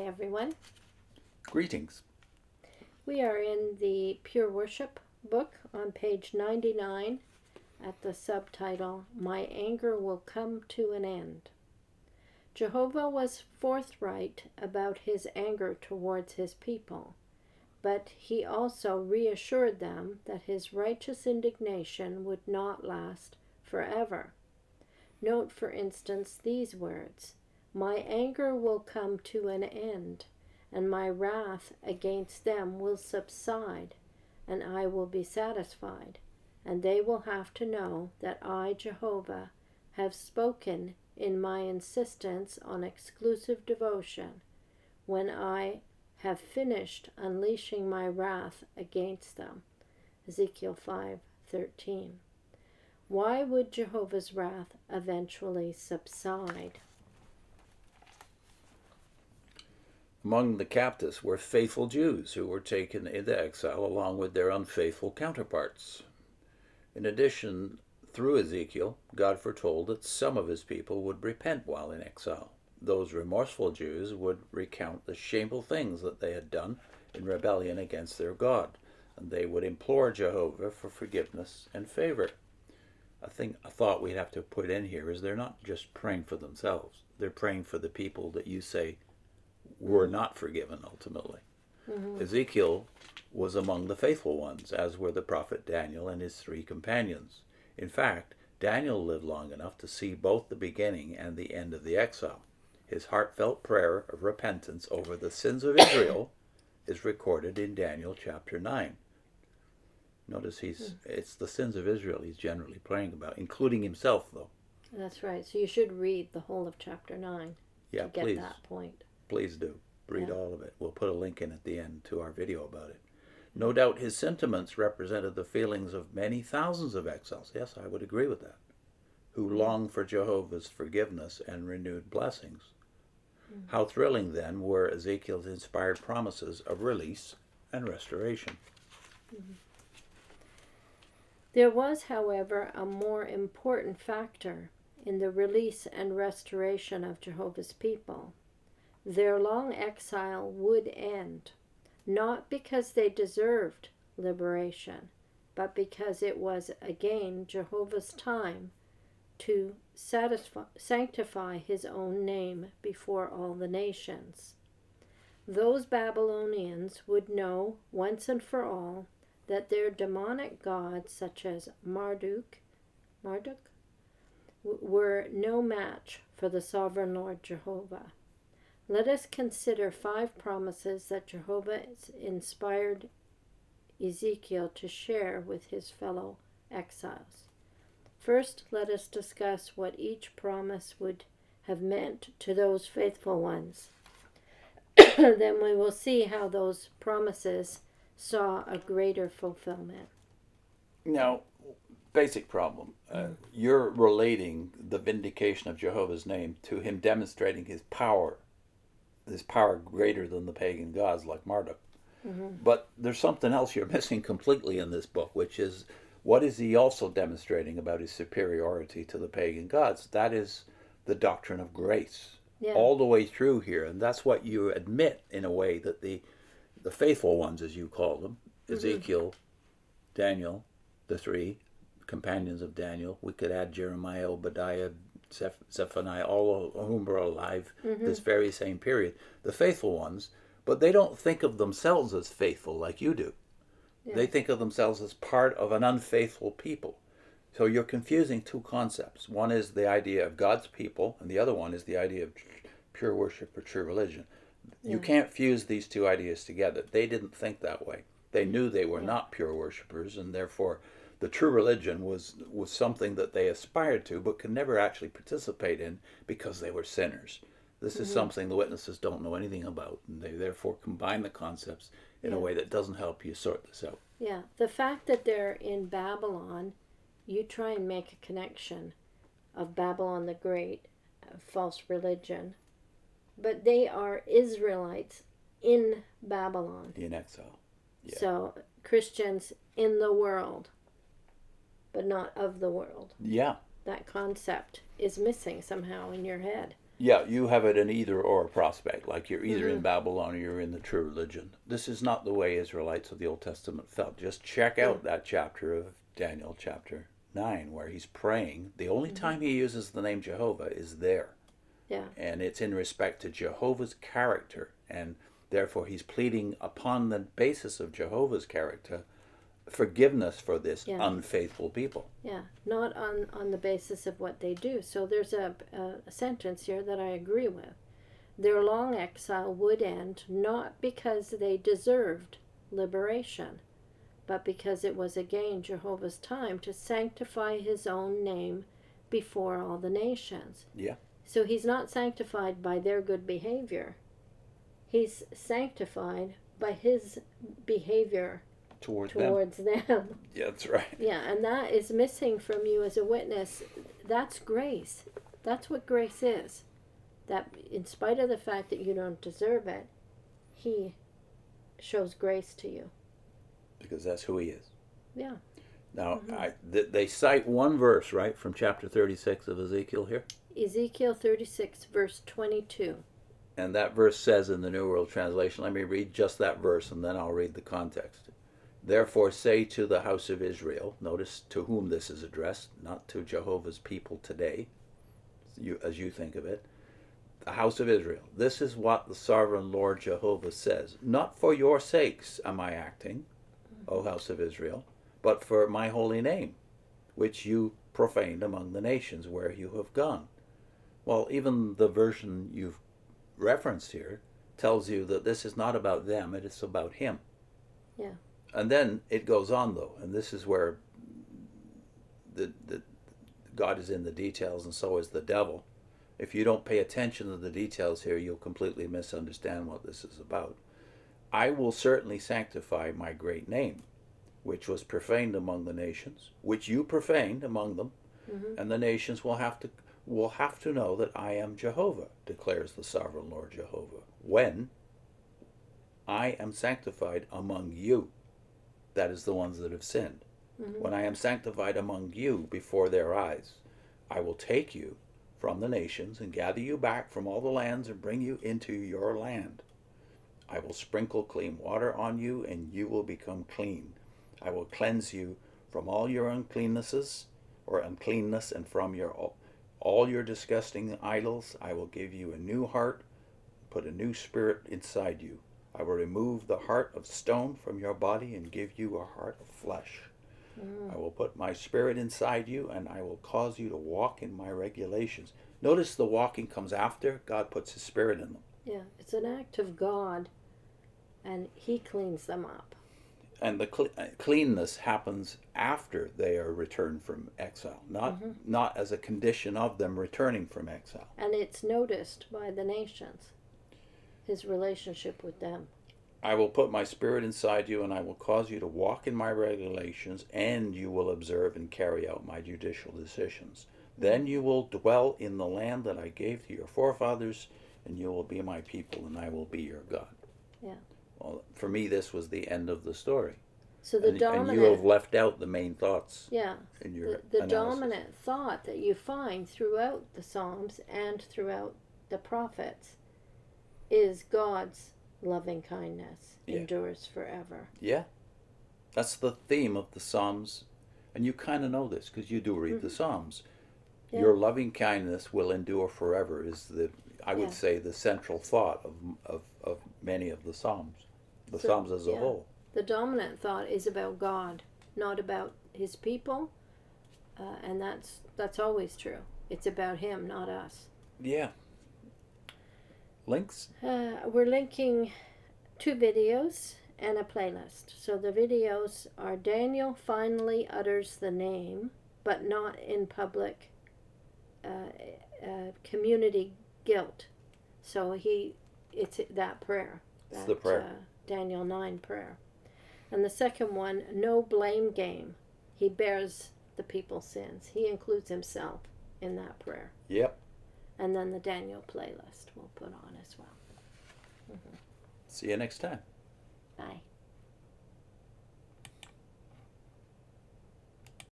everyone. Greetings. We are in the Pure Worship book on page 99 at the subtitle, My Anger Will Come to an End. Jehovah was forthright about his anger towards his people, but he also reassured them that his righteous indignation would not last forever. Note, for instance, these words, My anger will come to an end, and my wrath against them will subside, and I will be satisfied, and they will have to know that I, Jehovah, have spoken in my insistence on exclusive devotion, when I have finished unleashing my wrath against them. Ezekiel 5:13. Why would Jehovah's wrath eventually subside? Among the captives were faithful Jews who were taken into exile along with their unfaithful counterparts. In addition, through Ezekiel, God foretold that some of his people would repent while in exile. Those remorseful Jews would recount the shameful things that they had done in rebellion against their God, and they would implore Jehovah for forgiveness and favor. A thought we'd have to put in here is they're not just praying for themselves. They're praying for the people that you say were not forgiven ultimately. Mm-hmm. Ezekiel was among the faithful ones, as were the prophet Daniel and his 3 companions. In fact, Daniel lived long enough to see both the beginning and the end of the exile. His heartfelt prayer of repentance over the sins of Israel is recorded in Daniel chapter 9. Notice it's the sins of Israel he's generally praying about, including himself, though. That's right. So you should read the whole of chapter 9 to get that point. Please do. Read all of it. We'll put a link in at the end to our video about it. No doubt his sentiments represented the feelings of many thousands of exiles. Yes, I would agree with that. Who long for Jehovah's forgiveness and renewed blessings. Mm-hmm. How thrilling, then, were Ezekiel's inspired promises of release and restoration. Mm-hmm. There was, however, a more important factor in the release and restoration of Jehovah's people. Their long exile would end, not because they deserved liberation, but because it was again Jehovah's time to sanctify his own name before all the nations. Those Babylonians would know once and for all that their demonic gods, such as Marduk, were no match for the sovereign Lord Jehovah. Let us consider 5 promises that Jehovah inspired Ezekiel to share with his fellow exiles. First, let us discuss what each promise would have meant to those faithful ones. Then we will see how those promises saw a greater fulfillment. Now, basic problem. You're relating the vindication of Jehovah's name to him demonstrating his power greater than the pagan gods like Marduk. Mm-hmm. But there's something else you're missing completely in this book, which is, what is he also demonstrating about his superiority to the pagan gods? That is the doctrine of grace. Yeah. All the way through here. And that's what you admit, in a way, that the faithful ones, as you call them, Ezekiel, Daniel, the 3 companions of Daniel. We could add Jeremiah, Obadiah, Zephaniah, all of whom were alive this very same period. The faithful ones, but they don't think of themselves as faithful like you do. Yeah. They think of themselves as part of an unfaithful people. So you're confusing 2 concepts. One is the idea of God's people, and the other one is the idea of pure worship or true religion. Yeah. You can't fuse these 2 ideas together. They didn't think that way. They knew they were not pure worshipers, and therefore the true religion was something that they aspired to but could never actually participate in because they were sinners. This is something the witnesses don't know anything about, and they therefore combine the concepts in a way that doesn't help you sort this out. Yeah, the fact that they're in Babylon, you try and make a connection of Babylon the Great, false religion, but they are Israelites in Babylon. In exile. Yeah. So Christians in the world, but not of the world. Yeah. That concept is missing somehow in your head. Yeah, you have it in either or prospect, like you're either in Babylon or you're in the true religion. This is not the way Israelites of the Old Testament felt. Just check Yeah. out that chapter of Daniel, chapter 9, where he's praying. The only time he uses the name Jehovah is there. Yeah. And it's in respect to Jehovah's character. And therefore, he's pleading upon the basis of Jehovah's character forgiveness for this Yeah. unfaithful people. Yeah, not on the basis of what they do. So there's a sentence here that I agree with. Their long exile would end not because they deserved liberation, but because it was again Jehovah's time to sanctify his own name before all the nations. Yeah. So he's not sanctified by their good behavior. He's sanctified by his behavior Towards them. Yeah, that's right. Yeah, and that is missing from you as a witness. That's grace. That's what grace is. That in spite of the fact that you don't deserve it, he shows grace to you. Because that's who he is. Yeah. Now, they cite one verse, right, from chapter 36 of Ezekiel here. Ezekiel 36, verse 22. And that verse says in the New World Translation, let me read just that verse and then I'll read the context. Therefore say to the house of Israel, notice to whom this is addressed, not to Jehovah's people today, as you think of it, the house of Israel. This is what the sovereign Lord Jehovah says. Not for your sakes am I acting, O house of Israel, but for my holy name, which you profaned among the nations where you have gone. Well, even the version you've referenced here tells you that this is not about them, it is about him. Yeah. And then it goes on, though, and this is where the God is in the details, and so is the devil. If you don't pay attention to the details here, you'll completely misunderstand what this is about. I will certainly sanctify my great name, which was profaned among the nations, which you profaned among them, and the nations will have to know that I am Jehovah, declares the sovereign Lord Jehovah, when I am sanctified among you. That is the ones that have sinned. When I am sanctified among you before their eyes, I will take you from the nations and gather you back from all the lands and bring you into your land. I will sprinkle clean water on you and you will become clean. I will cleanse you from all your uncleannesses or uncleanness and from all your disgusting idols. I will give you a new heart, put a new spirit inside you. I will remove the heart of stone from your body and give you a heart of flesh. I will put my spirit inside you and I will cause you to walk in my regulations. Notice the walking comes after God puts his spirit in them. Yeah, it's an act of God, and he cleans them up. And the cleanness happens after they are returned from exile, not as a condition of them returning from exile. And it's noticed by the nations, his relationship with them. I will put my spirit inside you and I will cause you to walk in my regulations, and you will observe and carry out my judicial decisions. Then you will dwell in the land that I gave to your forefathers, and you will be my people and I will be your God. Yeah. Well, for me, this was the end of the story. So the dominant... And you have left out the main thoughts. Yeah. In your the dominant thought that you find throughout the Psalms and throughout the prophets is God's loving kindness endures forever. Yeah. That's the theme of the Psalms. And you kind of know this because you do read the Psalms. Yeah. Your loving kindness will endure forever is I would say the central thought of many of the Psalms. The Psalms as a whole. The dominant thought is about God, not about his people. And that's always true. It's about him, not us. Yeah. Links? We're linking 2 videos and a playlist. So the videos are Daniel finally utters the name, but not in public community guilt. So it's that prayer. It's the prayer. Daniel 9 prayer. And the second one, no blame game. He bears the people's sins. He includes himself in that prayer. Yep. And then the Daniel playlist we'll put on as well. See you next time. Bye.